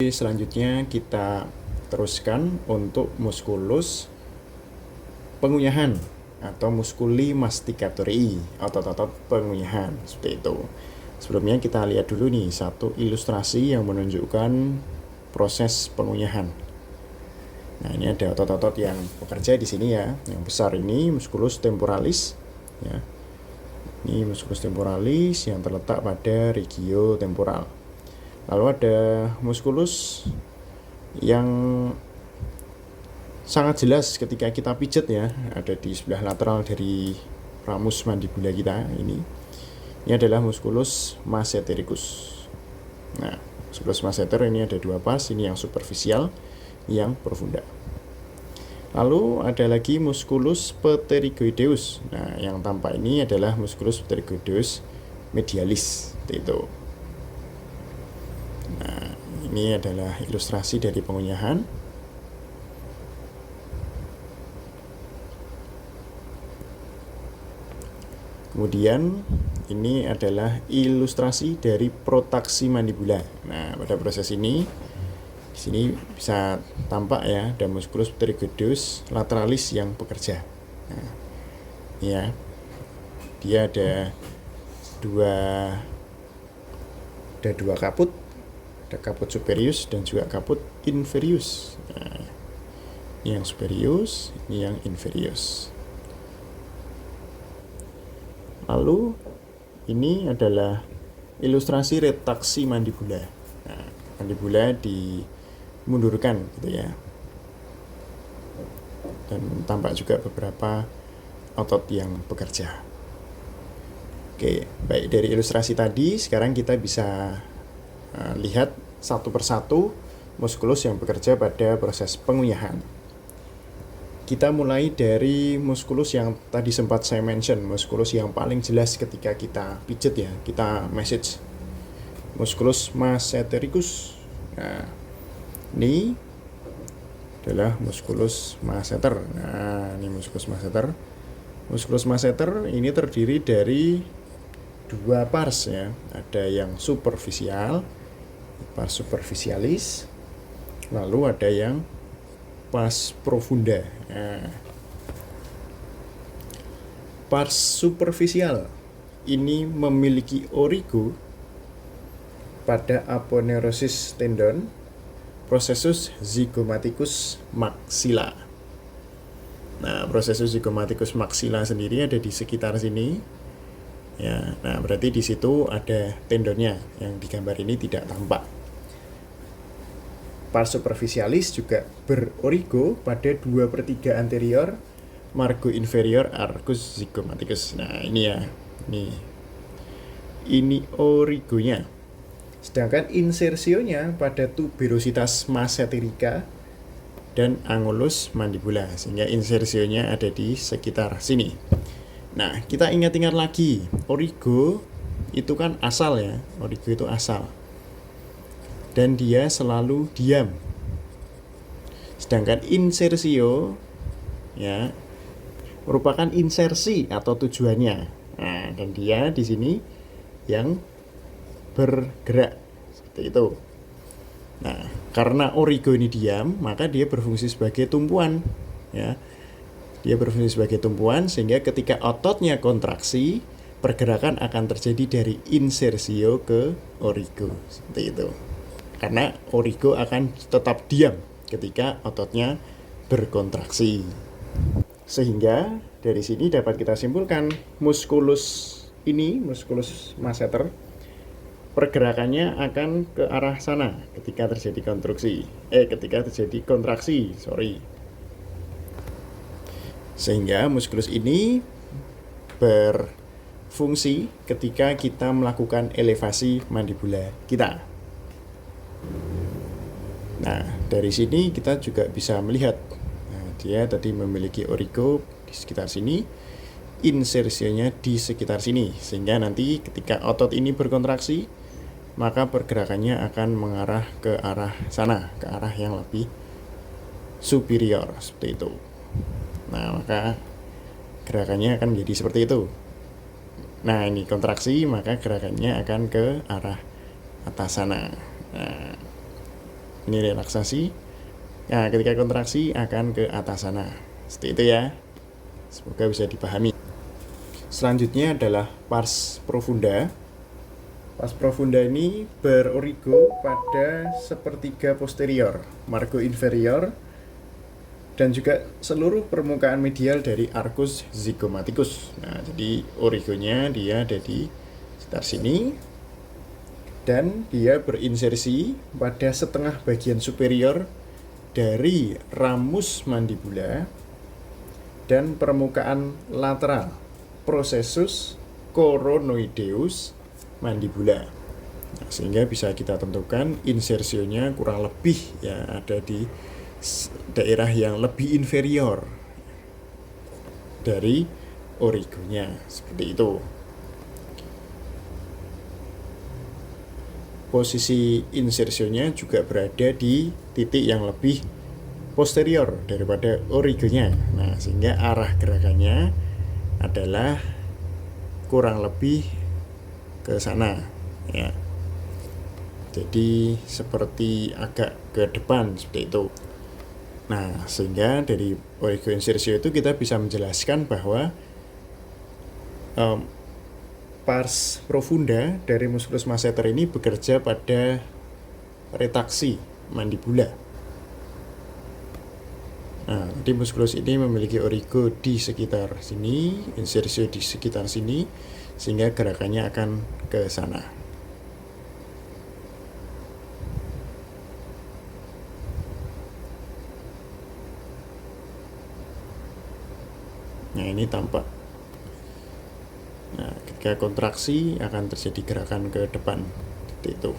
Selanjutnya kita teruskan untuk muskulus pengunyahan atau muskuli masticatori, otot-otot pengunyahan, seperti itu. Sebelumnya kita lihat dulu nih satu ilustrasi yang menunjukkan proses pengunyahan. Nah, ini ada otot-otot yang bekerja di sini ya. Yang besar ini musculus temporalis ya. Ini musculus temporalis yang terletak pada regio temporal. Lalu ada muskulus yang sangat jelas ketika kita pijat ya, ada di sebelah lateral dari ramus mandibula kita ini. Ini adalah musculus massetericus. Nah, musculus masseter ini ada dua pas, ini yang superficial, yang profunda. Lalu ada lagi musculus pterygoideus. Nah, yang tampak ini adalah musculus pterygoideus medialis, itu. Nah, ini adalah ilustrasi dari pengunyahan. Kemudian ini adalah ilustrasi dari protraksi mandibula. Nah, pada proses ini di sini bisa tampak ya, ada musculus pterygoideus lateralis yang bekerja. Nah, ya, dia ada dua kaput, ada kaput superius dan juga kaput inferius. Nah, ini yang superius, ini yang inferius. Lalu ini adalah ilustrasi retraksi mandibula. Nah, mandibula dimundurkan gitu ya. Dan tampak juga beberapa otot yang bekerja. Oke, baik, dari ilustrasi tadi sekarang kita bisa lihat satu persatu muskulus yang bekerja pada proses pengunyahan. Kita mulai dari muskulus yang tadi sempat saya mention, muskulus yang paling jelas ketika kita pijat ya, kita message. Musculus massetericus. Nah, ini adalah musculus masseter. Nah, ini musculus masseter. Musculus masseter ini terdiri dari dua pars ya. Ada yang superficial, pars superficialis. Lalu ada yang pars profunda. Nah, pars superficial ini memiliki origo pada aponeurosis tendon, processus zygomaticus maxilla. Nah, processus zygomaticus maxilla sendiri ada di sekitar sini. Ya, nah berarti di situ ada tendonnya yang di gambar ini tidak tampak. Pars superficialis juga berorigo pada 2/3 anterior margo inferior arcus zygomaticus. Nah, ini ya. Ini origonya. Sedangkan insersionya pada tuberositas masseterica dan angulus mandibula, sehingga insersionya ada di sekitar sini. Nah, kita ingat-ingat lagi, origo itu kan asal ya, origo itu asal. Dan dia selalu diam. Sedangkan insersio ya merupakan insersi atau tujuannya. Nah, dan dia di sini yang bergerak seperti itu. Nah, karena origo ini diam, maka dia berfungsi sebagai tumpuan ya. Dia berfungsi sebagai tumpuan sehingga ketika ototnya kontraksi, pergerakan akan terjadi dari insersio ke origo seperti itu. Karena origo akan tetap diam ketika ototnya berkontraksi. Sehingga dari sini dapat kita simpulkan muskulus ini, muskulus masseter, pergerakannya akan ke arah sana ketika terjadi kontraksi, Sehingga muskulus ini berfungsi ketika kita melakukan elevasi mandibula kita. Nah, dari sini kita juga bisa melihat, nah, dia tadi memiliki origo di sekitar sini, insersionya di sekitar sini, sehingga nanti ketika otot ini berkontraksi, maka pergerakannya akan mengarah ke arah sana, ke arah yang lebih superior seperti itu. Nah, maka gerakannya akan menjadi seperti itu. Nah, ini kontraksi, maka gerakannya akan ke arah atas sana. Nah, Ini relaksasi. Nah, ketika kontraksi akan ke atas sana. Seperti itu ya. Semoga bisa dipahami. Selanjutnya adalah pars profunda. Pars profunda ini berorigo pada sepertiga posterior, margo inferior, dan juga seluruh permukaan medial dari arcus zygomaticus. Nah, jadi origonya dia ada di sekitar sini, dan dia berinsersi pada setengah bagian superior dari ramus mandibula dan permukaan lateral processus coronoideus mandibula. Nah, sehingga bisa kita tentukan insersionya kurang lebih ya ada di daerah yang lebih inferior dari origonya, seperti itu. Posisi insersionya juga berada di titik yang lebih posterior daripada origonya. Nah, sehingga arah gerakannya adalah kurang lebih ke sana ya. Jadi seperti agak ke depan seperti itu. Nah, sehingga dari origo insersio itu kita bisa menjelaskan bahwa pars profunda dari musculus masseter ini bekerja pada retaksi mandibula. Nah, jadi musculus ini memiliki origo di sekitar sini, insersio di sekitar sini, sehingga gerakannya akan ke sana. Nah, ini tampak. Nah, ketika kontraksi akan terjadi gerakan ke depan, seperti itu.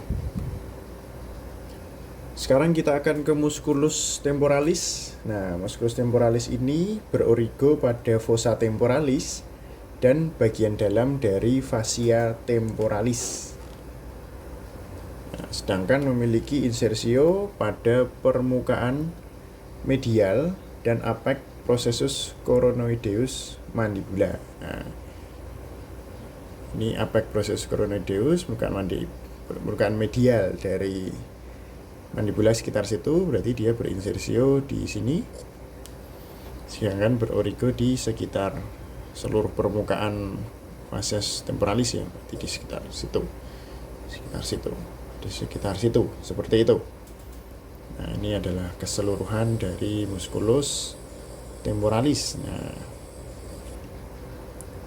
Sekarang kita akan ke musculus temporalis. Nah, musculus temporalis ini berorigo pada fossa temporalis dan bagian dalam dari fascia temporalis. Nah, sedangkan memiliki insersio pada permukaan medial dan apex processus coronoideus mandibula. Nah, ini apex processus coronoideus permukaan medial dari mandibula sekitar situ, berarti dia berinsersio di sini, sedangkan berorigo di sekitar seluruh permukaan fascia temporalis ya, berarti di sekitar situ, di sekitar situ, seperti itu. Nah, ini adalah keseluruhan dari musculus temporalis. Nah,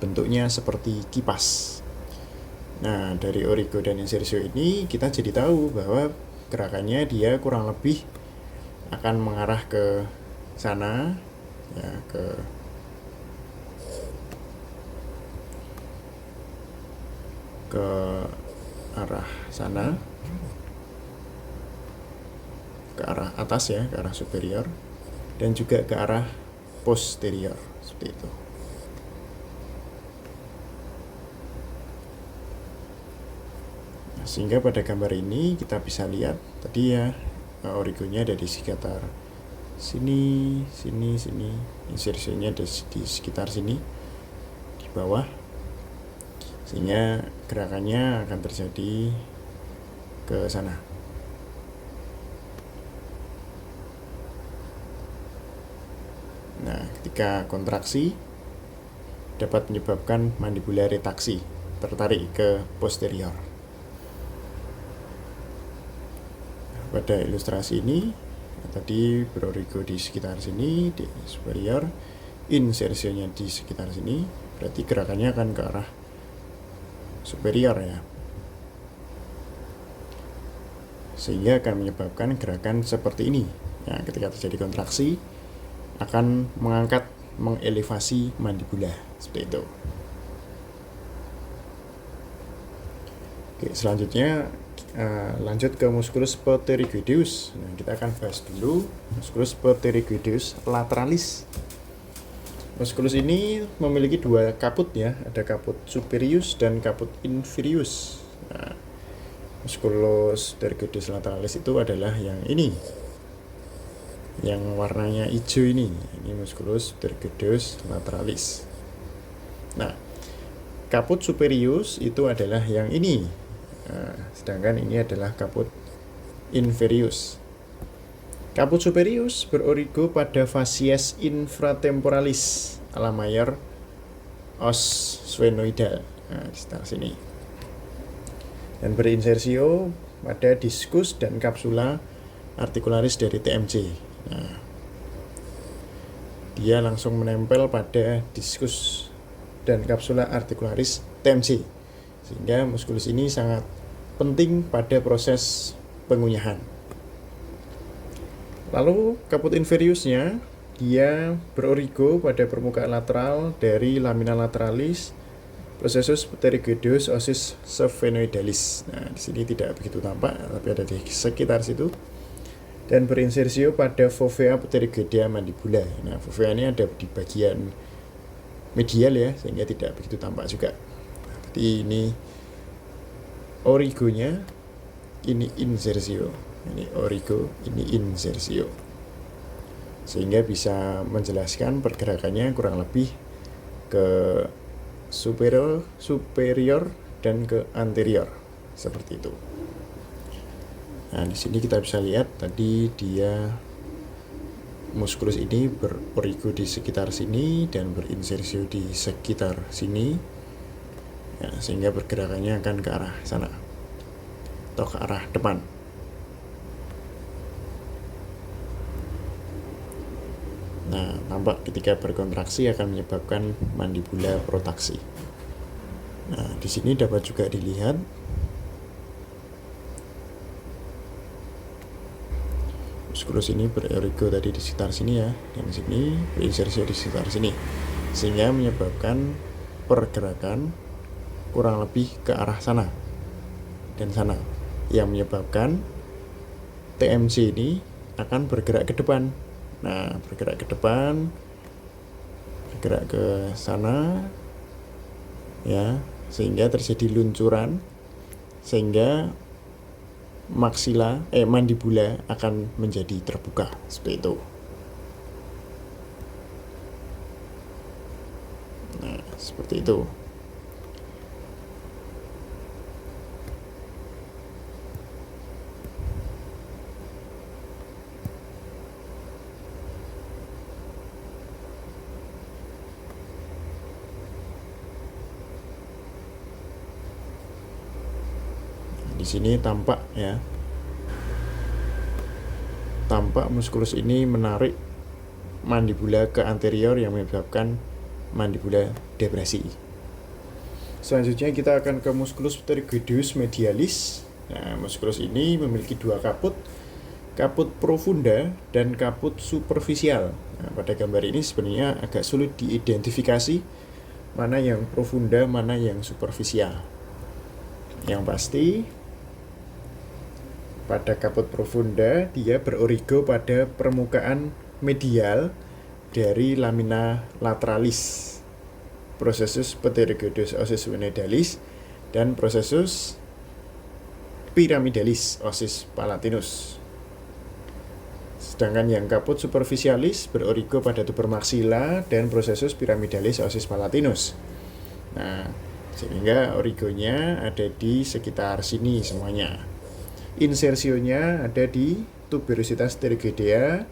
bentuknya seperti kipas. Nah, dari origo dan insersio ini kita jadi tahu bahwa gerakannya dia kurang lebih akan mengarah ke sana ya, ke arah sana, ke arah atas ya, ke arah superior, dan juga ke arah posterior, seperti itu. Sehingga pada gambar ini kita bisa lihat tadi ya, origonya ada di sekitar sini, insersionya ada di sekitar sini di bawah, sehingga gerakannya akan terjadi ke sana. Nah, ketika kontraksi dapat menyebabkan mandibula retaksi, tertarik ke posterior. Pada ilustrasi ini tadi berorigo di sekitar sini, di superior, insersionya di sekitar sini, berarti gerakannya akan ke arah superior ya, sehingga akan menyebabkan gerakan seperti ini ya. Ketika terjadi kontraksi akan mengelevasi mandibula, seperti itu. Oke, selanjutnya lanjut ke musculus pterygoideus. Nah, kita akan bahas dulu musculus pterygoideus lateralis. Musculus ini memiliki dua kaput ya, ada kaput superius dan kaput inferius. Nah, musculus pterygoideus lateralis itu adalah yang ini, yang warnanya hijau ini musculus pterygoideus lateralis. Nah, kaput superius itu adalah yang ini. Nah, sedangkan ini adalah kaput inferius. Caput superius berorigo pada facies infratemporalis ala mayor os sphenoidal. Nah, di sekitar sini. Dan berinsersio pada diskus dan kapsula articularis dari TMC. Nah, dia langsung menempel pada diskus dan kapsula articularis TMC, sehingga muskulus ini sangat penting pada proses pengunyahan. Lalu caput inferiusnya, dia berorigo pada permukaan lateral dari lamina lateralis processus pterygoideus osis sphenoidalis. Nah, di sini tidak begitu tampak, tapi ada di sekitar situ. Dan berinsersio pada fovea pterygoidea mandibula. Nah, fovea ini ada di bagian medial ya, sehingga tidak begitu tampak juga. Jadi ini origonya, ini insersio. Ini origo, ini insersio. Sehingga bisa menjelaskan pergerakannya kurang lebih ke superior dan ke anterior, seperti itu. Nah, di sini kita bisa lihat tadi dia muskulus ini berorigo di sekitar sini dan berinsersio di sekitar sini, ya, sehingga pergerakannya akan ke arah sana atau ke arah depan. Nah, tampak ketika berkontraksi akan menyebabkan mandibula protraksi. Nah, di sini dapat juga dilihat muskulus ini berorigo tadi di sekitar sini ya, dan sini berinsersio di sekitar sini, sehingga menyebabkan pergerakan kurang lebih ke arah sana dan sana, yang menyebabkan TMC ini akan bergerak ke depan. Nah, bergerak ke depan, bergerak ke sana, ya, sehingga terjadi luncuran, sehingga mandibula akan menjadi terbuka seperti itu. Nah, seperti itu. Di sini tampak ya, tampak muskulus ini menarik mandibula ke anterior yang menyebabkan mandibula depresi. Selanjutnya kita akan ke musculus pterygoideus medialis. Nah, muskulus ini memiliki dua kaput, kaput profunda dan kaput superficial. Nah, pada gambar ini sebenarnya agak sulit diidentifikasi mana yang profunda, mana yang superficial. Yang pasti pada kaput profunda dia berorigo pada permukaan medial dari lamina lateralis, processus pterygoideus osis sphenoidalis, dan processus pyramidalis osis palatinus. Sedangkan yang kaput superficialis berorigo pada tuber maxilla dan processus pyramidalis osis palatinus. Nah, sehingga origonya ada di sekitar sini semuanya. Insersionya ada di tuberositas pterygoidea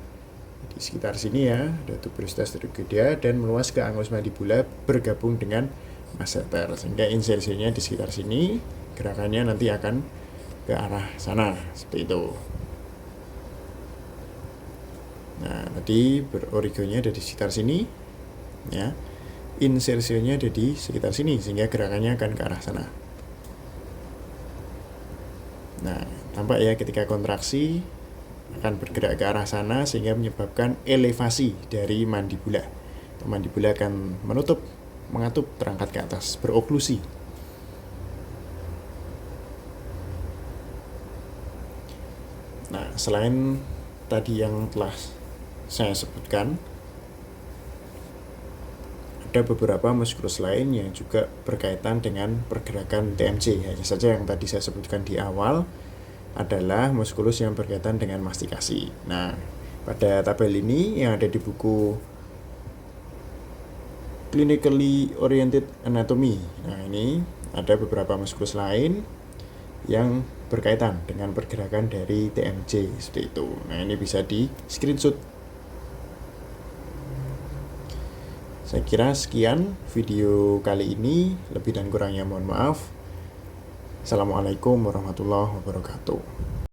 di sekitar sini ya, ada tuberositas pterygoidea dan meluas ke angus mandibula bergabung dengan masseter, sehingga insersionya di sekitar sini, gerakannya nanti akan ke arah sana seperti itu. Nah, tadi berorigonya ada di sekitar sini ya, insersionya ada di sekitar sini, sehingga gerakannya akan ke arah sana. Nah, tampak ya ketika kontraksi akan bergerak ke arah sana, sehingga menyebabkan elevasi dari mandibula. Mandibula akan mengatup terangkat ke atas, beroklusi. Nah, selain tadi yang telah saya sebutkan, ada beberapa muskulus lain yang juga berkaitan dengan pergerakan TMC. Hanya saja yang tadi saya sebutkan di awal adalah muskulus yang berkaitan dengan mastikasi. Nah, pada tabel ini yang ada di buku Clinically Oriented Anatomy. Nah, ini ada beberapa muskulus lain yang berkaitan dengan pergerakan dari TMJ seperti itu. Nah, ini bisa di screenshot. Saya kira sekian video kali ini, lebih dan kurangnya mohon maaf. Assalamualaikum warahmatullahi wabarakatuh.